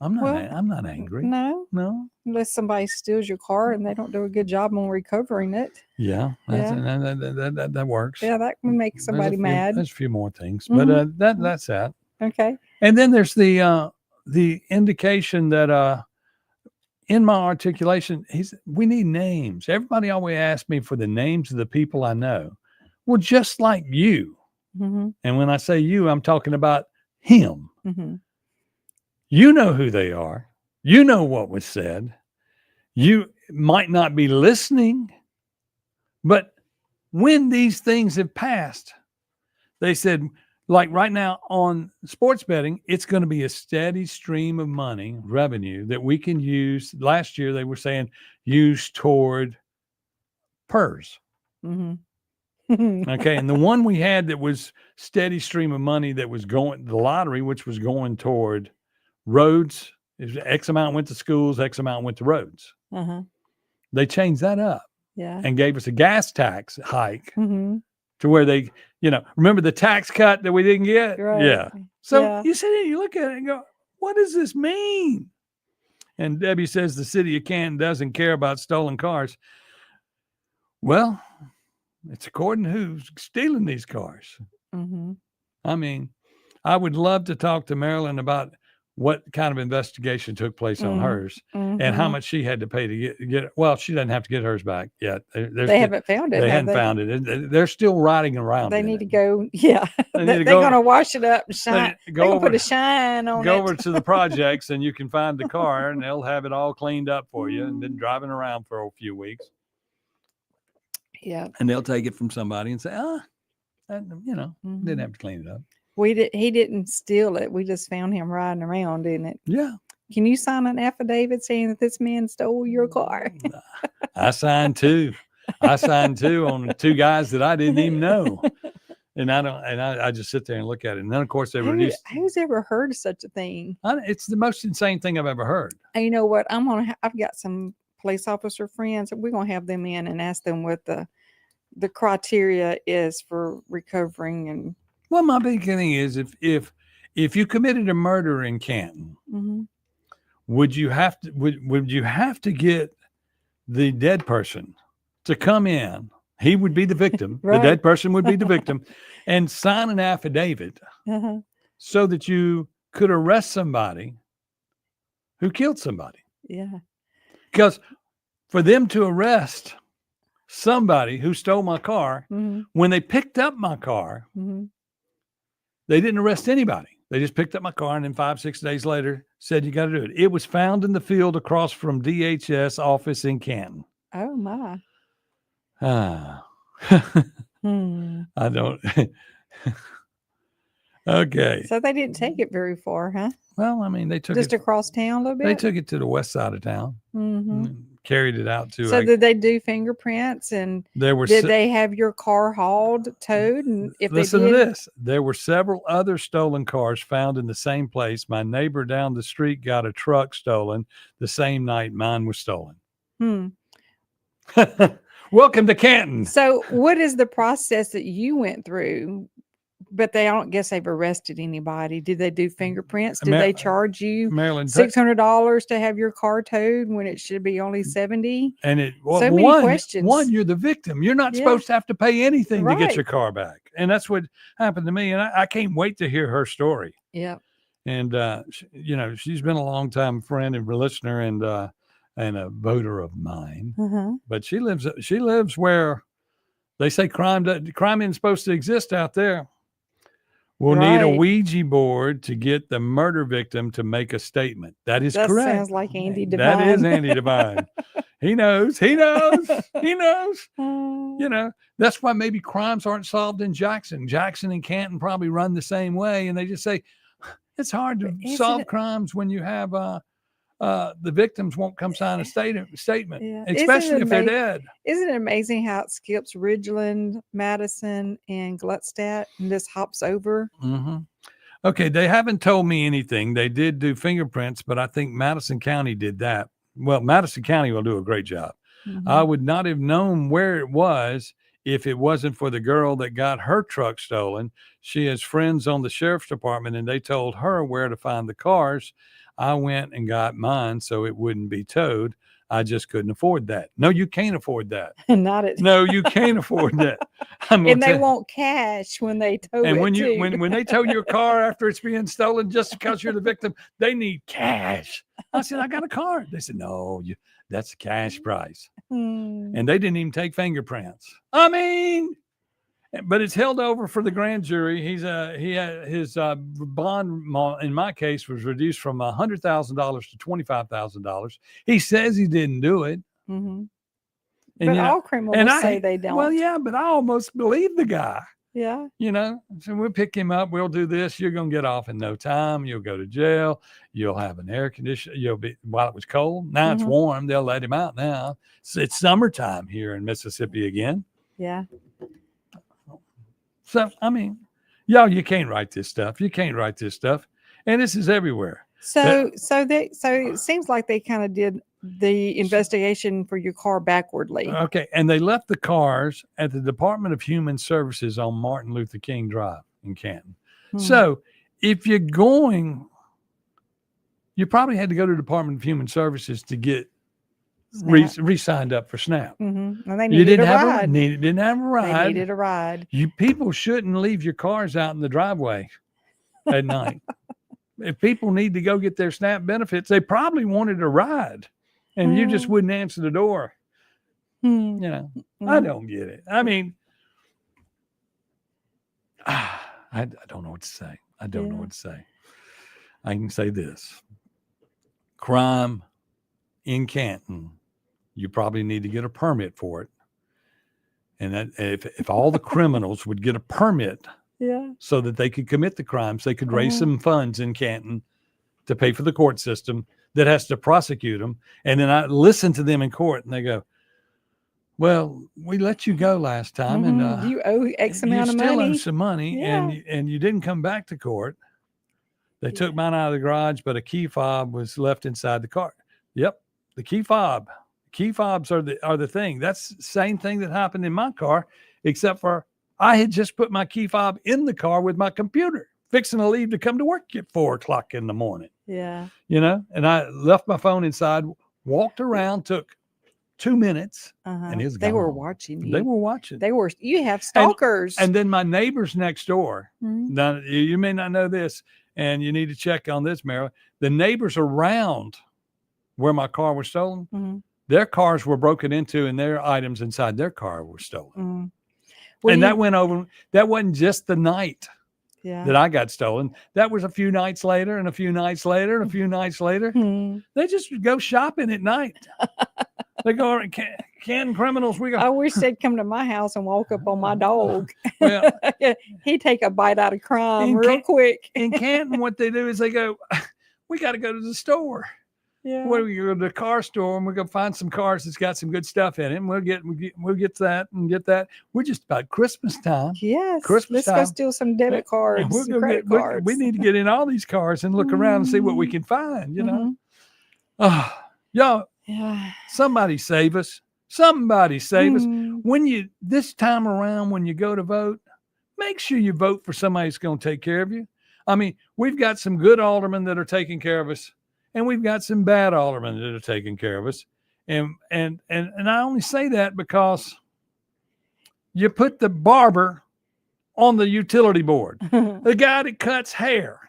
I'm not. Well, I'm not angry. No. No. Unless somebody steals your car and they don't do a good job on recovering it. Yeah. Yeah. That works. Yeah, that can make somebody mad. There's a few more things, Mhm. but that's that. Okay. And then there's the indication that in my articulation, we need names. Everybody always asks me for the names of the people I know. Well, just like you. Mhm. And when I say you, I'm talking about him. Mhm. You know who they are. You know what was said. You might not be listening, but when these things have passed, they said, like right now on sports betting, it's going to be a steady stream of money, revenue that we can use. Last year, they were saying use toward PERS. Okay. And the one we had that was steady stream of money that was going, the lottery, which was going toward roads, X amount went to schools, X amount went to roads. They changed that up and gave us a gas tax hike to where they, remember the tax cut that we didn't get? Right. Yeah. So you sit there, you look at it and go, what does this mean? And Debbie says the city of Canton doesn't care about stolen cars. Well, it's according to who's stealing these cars. I mean, I would love to talk to Marilyn about what kind of investigation took place on hers and how much she had to pay to get it. Well, she doesn't have to get hers back yet. They haven't found it. They hadn't found it. They're still riding around. They need to go. Yeah. They're go- going to wash it up and shine. Go They're over- put a shine on Go it. over to the projects and you can find the car and they'll have it all cleaned up for you and been driving around for a few weeks. Yeah. And they'll take it from somebody and say, didn't have to clean it up. He didn't steal it. We just found him riding around in it. Yeah. Can you sign an affidavit saying that this man stole your car? I signed two. On 2 guys that I didn't even know. And I just sit there and look at it. And then of course they released. Who's ever heard of such a thing? It's the most insane thing I've ever heard. And you know what? I've got some police officer friends. We're gonna have them in and ask them what the criteria is for recovering. And well, my big thing is if you committed a murder in Canton, would you have to get the dead person to come in? He would be the victim. Right. The dead person would be the victim, and sign an affidavit so that you could arrest somebody who killed somebody. Yeah. Because for them to arrest somebody who stole my car, when they picked up my car, they didn't arrest anybody. They just picked up my car and then 5-6 days later said, you got to do it. It was found in the field across from DHS office in Canton. Oh my. I don't. Okay. So they didn't take it very far, huh? Well, I mean, they took just it across town a little bit. They took it to the west side of town. Carried it out to. So did they do fingerprints and did they have your car hauled, towed? And if listen they did, to this, there were several other stolen cars found in the same place. My neighbor down the street got a truck stolen the same night mine was stolen. Welcome to Canton. So what is the process that you went through? But I don't guess they've arrested anybody. Did they do fingerprints? Did they charge you $600 to have your car towed when it should be only $70? And so many questions. One, you're the victim. You're not supposed to have to pay anything to get Right. your car back. And that's what happened to me. And I can't wait to hear her story. Yeah. And, she's been a long time friend and listener and a voter of mine. But she lives where they say crime isn't supposed to exist out there. We'll need a Ouija board to get the murder victim to make a statement. That is correct. That sounds like Andy Devine. That is Andy Devine. He knows. That's why maybe crimes aren't solved in Jackson. Jackson and Canton probably run the same way. And they just say, it's hard to solve crimes when you have the victims won't come sign a statement, especially if they're dead. Isn't it amazing how it skips Ridgeland, Madison, and Gluckstadt and just hops over? Okay, they haven't told me anything. They did do fingerprints, but I think Madison County did that. Well, Madison County will do a great job. I would not have known where it was if it wasn't for the girl that got her truck stolen. She has friends on the sheriff's department, and they told her where to find the cars. I went and got mine so it wouldn't be towed. I just couldn't afford that. No, you can't afford that. No, you can't afford that. And they want cash when they tow and it when you too. when they tow your car after it's being stolen just because you're the victim, they need cash. I said, I got a car. They said, no, that's the cash price. And they didn't even take fingerprints. I mean, but it's held over for the grand jury. He had his bond in my case was reduced from $100,000 to $25,000. He says he didn't do it. But all criminals say they don't. Well, yeah, but I almost believe the guy. Yeah. You know, so we'll pick him up. We'll do this. You're going to get off in no time. You'll go to jail. You'll have an air conditioner. You'll be, while it was cold. Now it's warm. They'll let him out now. It's summertime here in Mississippi again. Yeah. So, I mean, y'all, you can't write this stuff. You can't write this stuff. And this is everywhere. So it seems like they kind of did the investigation for your car backwardly. Okay. And they left the cars at the Department of Human Services on Martin Luther King Drive in Canton. So if you're going, you probably had to go to the Department of Human Services to get re-signed up for SNAP. And they needed a ride. Didn't have a ride. They needed a ride. You people shouldn't leave your cars out in the driveway at night. If people need to go get their SNAP benefits, they probably wanted a ride. And you just wouldn't answer the door. You know, I don't get it. I mean, I don't know what to say. I don't know what to say. I can say this. Crime in Canton, you probably need to get a permit for it. And that, if all the criminals would get a permit so that they could commit the crimes, they could raise some funds in Canton to pay for the court system that has to prosecute them. And then I listen to them in court and they go, well, we let you go last time and you owe X amount of money. You still owe some money and you didn't come back to court. They took mine out of the garage, but a key fob was left inside the car. Yep. The key fob. Key fobs are the thing. That's the same thing that happened in my car, except for I had just put my key fob in the car with my computer, fixing to leave to come to work at 4:00 in the morning. Yeah. You know, and I left my phone inside, walked around, took 2 minutes, and it was They gone. were watching you. They were watching. You have stalkers. And then my neighbors next door, now you may not know this, and you need to check on this, Mara. The neighbors around where my car was stolen, their cars were broken into and their items inside their car were stolen. And that went over, that wasn't just the night that I got stolen. That was a few nights later and a few nights later and a few nights later. They just go shopping at night. They go, Canton criminals. We go. I wish they'd come to my house and walk up on my dog. Well, he'd take a bite out of crime real quick. In Canton, what they do is they go, we got to go to the store. Yeah. Well, we go to the car store and we're gonna find some cars that's got some good stuff in it. And we'll get that and get that. We're just about Christmas time. Yes. Christmas Let's go steal some debit cards. And Some credit cards. we need to get in all these cars and look around and see what we can find. You know, y'all. Yeah. Somebody save us. Somebody save us. This time around, when you go to vote, make sure you vote for somebody that's going to take care of you. I mean, we've got some good aldermen that are taking care of us, and we've got some bad aldermen that are taking care of us. And I only say that because you put the barber on the utility board, the guy that cuts hair.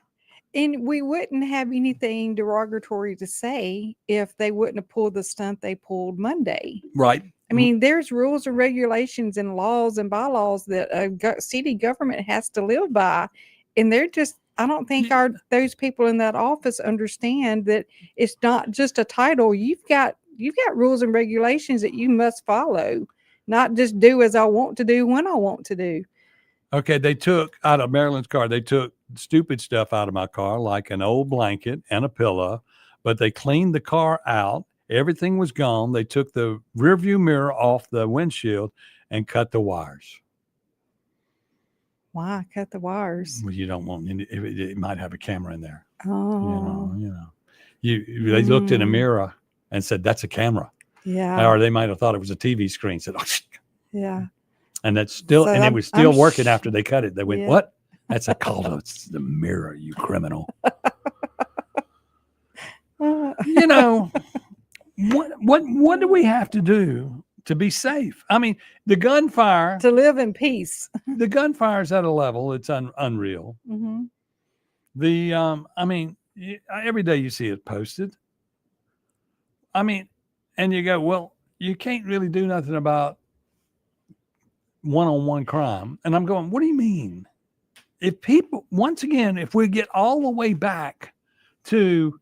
And we wouldn't have anything derogatory to say if they wouldn't have pulled the stunt they pulled Monday. Right. I mean, there's rules and regulations and laws and bylaws that a city government has to live by. And they're just, I don't think those people in that office understand that it's not just a title. You've got rules and regulations that you must follow, not just do as I want to do when I want to do. Okay, they took out of Marilyn's car, they took stupid stuff out of my car, like an old blanket and a pillow, but they cleaned the car out. Everything was gone. They took the rear view mirror off the windshield and cut the wires. Why cut the wires? Well, you don't want it might have a camera in there. Oh. They looked in a mirror and said, that's a camera. Yeah. Or they might have thought it was a TV screen. Said, oh, yeah. And that's still, So and it I'm- was still I'm working after they cut it. They went, Yeah. what? That's a call to the mirror, you criminal. You know, what do we have to do to be safe? I mean, the gunfire, to live in peace. The gunfire is at a level it's unreal. Mm-hmm. I mean, every day you see it posted. I mean, and you go, well, you can't really do nothing about one-on-one crime. And I'm going, what do you mean? If people, once again, if we get all the way back to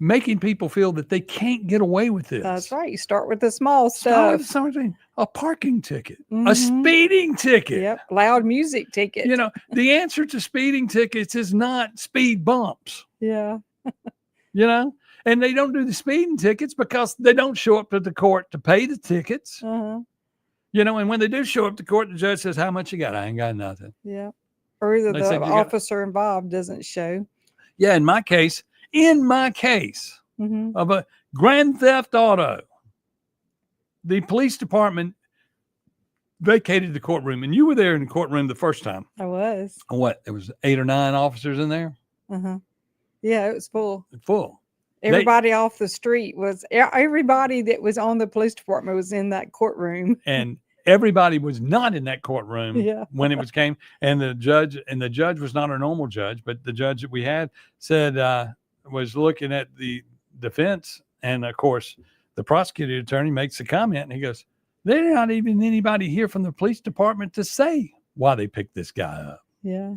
making people feel that they can't get away with this. That's right. You start with the small Start stuff. with something, a parking ticket, a speeding ticket. Yep. Loud music ticket. You know, the answer to speeding tickets is not speed bumps. Yeah. You know, and they don't do the speeding tickets because they don't show up to the court to pay the tickets. You know, and when they do show up to court, the judge says, "How much you got?" "I ain't got nothing." Yeah. Or either They the said, "You got-" officer involved doesn't show. Yeah, in my case of a grand theft auto, the police department vacated the courtroom, and you were there in the courtroom the first time. I was. What? There was 8 or 9 officers in there. Yeah, it was full. Full. Everybody off the street everybody that was on the police department was in that courtroom. And everybody was not in that courtroom when it came. And the judge was not a normal judge, but the judge that we had said was looking at the defense, and of course the prosecuting attorney makes a comment, and he goes, "There's not even anybody here from the police department to say why they picked this guy up." Yeah,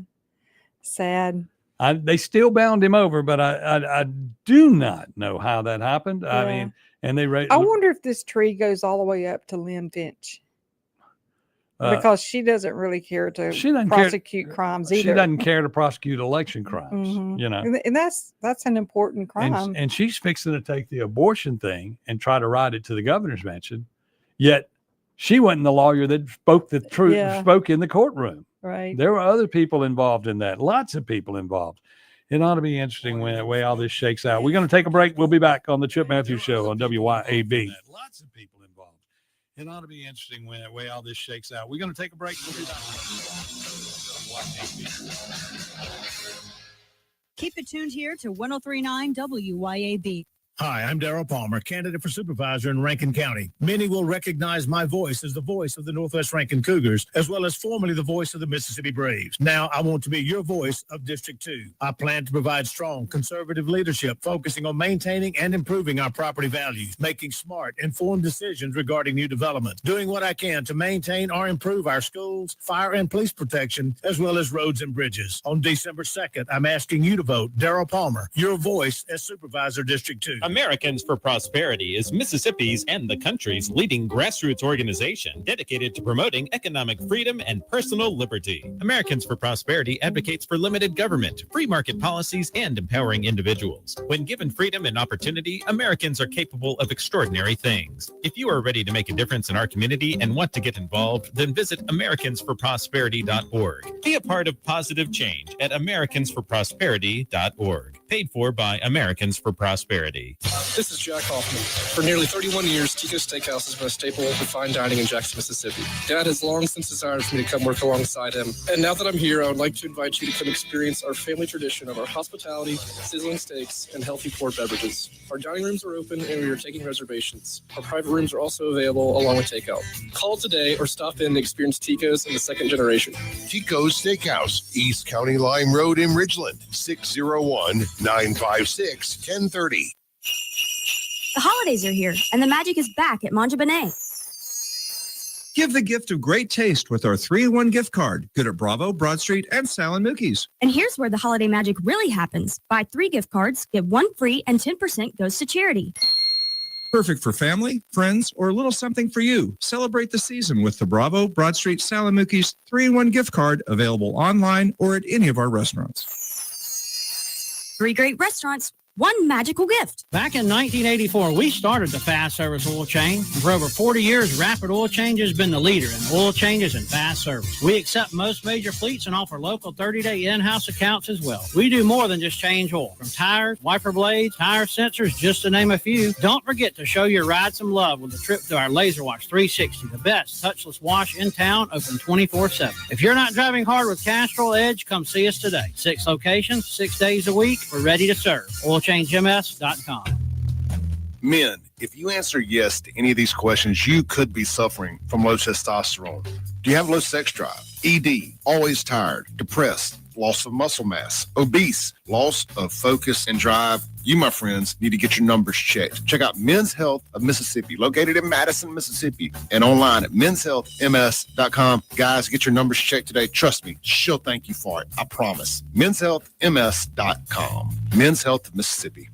sad. They still bound him over, but I do not know how that happened. I mean, and they I wonder if this tree goes all the way up to Lynn Finch. Because she doesn't really care to prosecute crimes either. She doesn't care to prosecute election crimes, you know. And that's an important crime. And she's fixing to take the abortion thing and try to ride it to the governor's mansion. Yet she wasn't the lawyer that spoke the truth, spoke in the courtroom. Right. There were other people involved in that. Lots of people involved. It ought to be interesting when the way all this shakes out. We're going to take a break. We'll be back on the Chip Matthews Show on WYAB. Lots of people involved. It ought to be interesting when the way all this shakes out. We're going to take a break. We'll be back. Keep it tuned here to 103.9 WYAB. Hi, I'm Darrell Palmer, candidate for supervisor in Rankin County. Many will recognize my voice as the voice of the Northwest Rankin Cougars, as well as formerly the voice of the Mississippi Braves. Now, I want to be your voice of District 2. I plan to provide strong, conservative leadership, focusing on maintaining and improving our property values, making smart, informed decisions regarding new development, doing what I can to maintain or improve our schools, fire and police protection, as well as roads and bridges. On December 2nd, I'm asking you to vote Darrell Palmer, your voice as Supervisor District 2. Americans for Prosperity is Mississippi's and the country's leading grassroots organization dedicated to promoting economic freedom and personal liberty. Americans for Prosperity advocates for limited government, free market policies, and empowering individuals. When given freedom and opportunity, Americans are capable of extraordinary things. If you are ready to make a difference in our community and want to get involved, then visit AmericansForProsperity.org. Be a part of positive change at AmericansForProsperity.org. Paid for by Americans for Prosperity. This is Jack Hoffman. For nearly 31 years, Tico's Steakhouse has been a staple of fine dining in Jackson, Mississippi. Dad has long since desired for me to come work alongside him. And now that I'm here, I would like to invite you to come experience our family tradition of our hospitality, sizzling steaks, and healthy poured beverages. Our dining rooms are open and we are taking reservations. Our private rooms are also available along with takeout. Call today or stop in and experience Tico's in the second generation. Tico's Steakhouse, East County Line Road in Ridgeland, 601-956-1030. The holidays are here, and the magic is back at Manja Benet. Give the gift of great taste with our 3-in-1 gift card. Good at Bravo, Broad Street, and Sal and Mookie's. And here's where the holiday magic really happens. Buy 3 gift cards, get 1 free, and 10% goes to charity. Perfect for family, friends, or a little something for you. Celebrate the season with the Bravo, Broad Street, Sal and Mookie's 3-in-1 gift card, available online or at any of our restaurants. 3 great restaurants, 1 magical gift. Back in 1984, we started the fast service oil change. For over 40 years, Rapid Oil Change has been the leader in oil changes and fast service. We accept most major fleets and offer local 30-day in-house accounts as well. We do more than just change oil. From tires, wiper blades, tire sensors, just to name a few. Don't forget to show your ride some love with a trip to our Laser Wash 360, the best touchless wash in town, open 24/7. If you're not driving hard with Castrol Edge, come see us today. 6 locations, 6 days a week. We're ready to serve. OilChangeMS.com. Men, if you answer yes to any of these questions, you could be suffering from low testosterone. Do you have low sex drive? ED, always tired, depressed, loss of muscle mass, obese, loss of focus and drive? You, my friends, need to get your numbers checked. Check out Men's Health of Mississippi, located in Madison, Mississippi, and online at menshealthms.com. Guys, get your numbers checked today. Trust me, she'll thank you for it. I promise. menshealthms.com. Men's Health of Mississippi.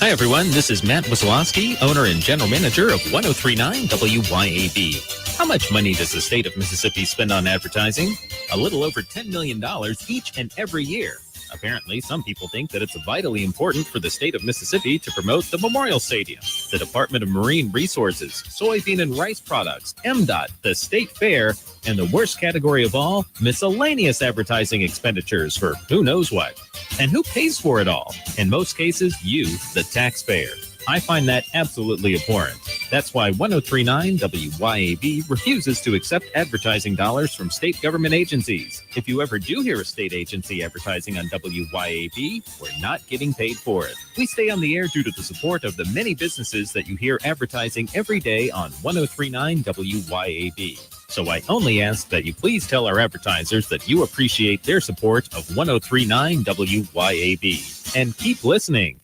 Hi, everyone. This is Matt Wasilowski, owner and general manager of 1039 WYAB. How much money does the state of Mississippi spend on advertising? A little over $10 million each and every year. Apparently, some people think that it's vitally important for the state of Mississippi to promote the Memorial Stadium, the Department of Marine Resources, soybean and rice products, MDOT, the State Fair, and the worst category of all, miscellaneous advertising expenditures for who knows what. And who pays for it all? In most cases, you, the taxpayer. I find that absolutely abhorrent. That's why 1039 WYAB refuses to accept advertising dollars from state government agencies. If you ever do hear a state agency advertising on WYAB, we're not getting paid for it. We stay on the air due to the support of the many businesses that you hear advertising every day on 1039 WYAB. So I only ask that you please tell our advertisers that you appreciate their support of 1039 WYAB. And keep listening.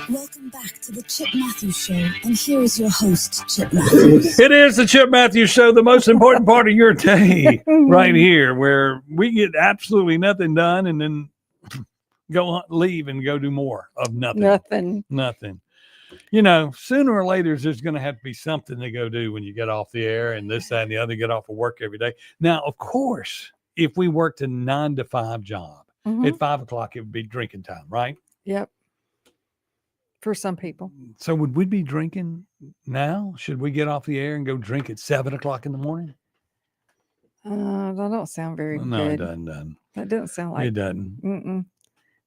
Welcome back to the Chip Matthews Show, and here is your host, Chip Matthews. It is the Chip Matthews Show, the most important part of your day, right here, where we get absolutely nothing done and then leave and go do more of nothing. Nothing. You know, sooner or later, there's going to have to be something to go do when you get off the air and this, that, and the other, get off of work every day. Now, of course, if we worked a 9 to 5 job, at 5 o'clock, it would be drinking time, right? Yep. For some people. So would we be drinking now? Should we get off the air and go drink at 7 o'clock in the morning? That don't sound very good. No, it doesn't. That doesn't sound like it doesn't.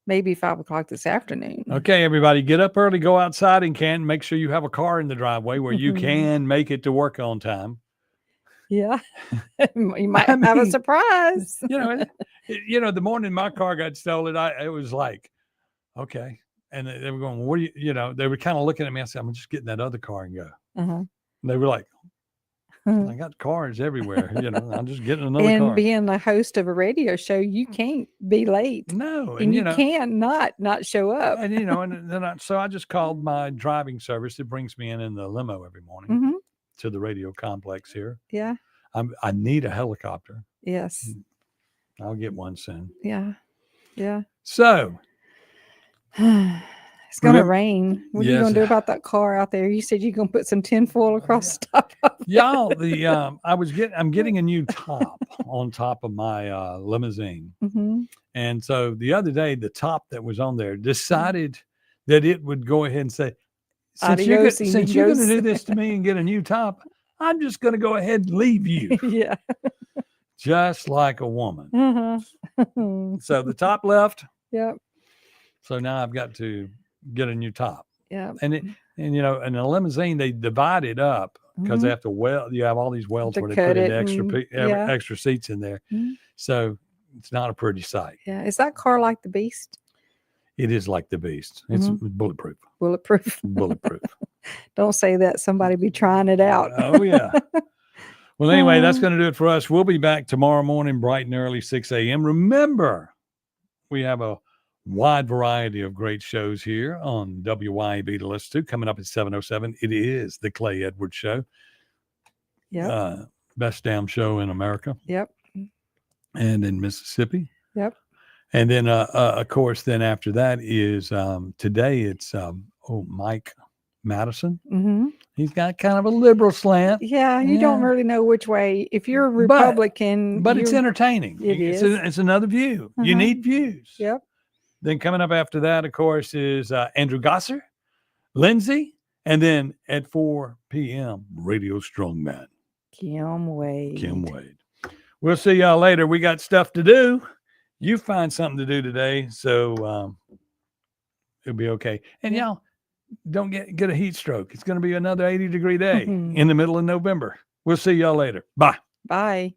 Maybe 5 o'clock this afternoon. Okay, everybody, get up early, go outside and make sure you have a car in the driveway where you can make it to work on time. Yeah. You might have a surprise. You know, the morning my car got stolen, it was like, okay. And they were going, what do you know, they were kind of looking at me. I said, I'm just getting that other car and go. And they were like, I got cars everywhere. I'm just getting another car. And being the host of a radio show, you can't be late. No. And you can't not show up. And, so I just called my driving service. It brings me in the limo every morning to the radio complex here. Yeah. I need a helicopter. Yes. I'll get one soon. Yeah. Yeah. So. It's going to rain. What are you going to do about that car out there? You said you're going to put some tinfoil across the top of it. Y'all, I'm getting a new top on top of my limousine. And so the other day, the top that was on there decided that it would go ahead and say, since you're going to do this to me and get a new top, I'm just going to go ahead and leave you. Yeah. Just like a woman. So the top left. Yep. So now I've got to get a new top. Yeah. And in a limousine, they divide it up because they have to you have all these welds where they put in extra seats in there. So it's not a pretty sight. Yeah. Is that car like the Beast? It is like the Beast. It's bulletproof. Bulletproof. Don't say that. Somebody be trying it out. Oh, yeah. Well, anyway, that's going to do it for us. We'll be back tomorrow morning, bright and early, 6 a.m. Remember, we have a wide variety of great shows here on WYAB to listen to. Coming up at 7:07, it is the Clay Edwards Show. Yep. Best damn show in America. Yep. And in Mississippi. Yep. And then, of course, then after that is today it's Mike Madison. He's got kind of a liberal slant. Yeah, you don't really know which way. If you're a Republican, but it's entertaining. It's another view. You need views. Yep. Then coming up after that, of course, is Andrew Gosser, Lindsay, and then at 4 p.m., Radio Strongman. Kim Wade. We'll see y'all later. We got stuff to do. You find something to do today, so it'll be okay. And y'all, don't get a heat stroke. It's going to be another 80-degree day in the middle of November. We'll see y'all later. Bye. Bye.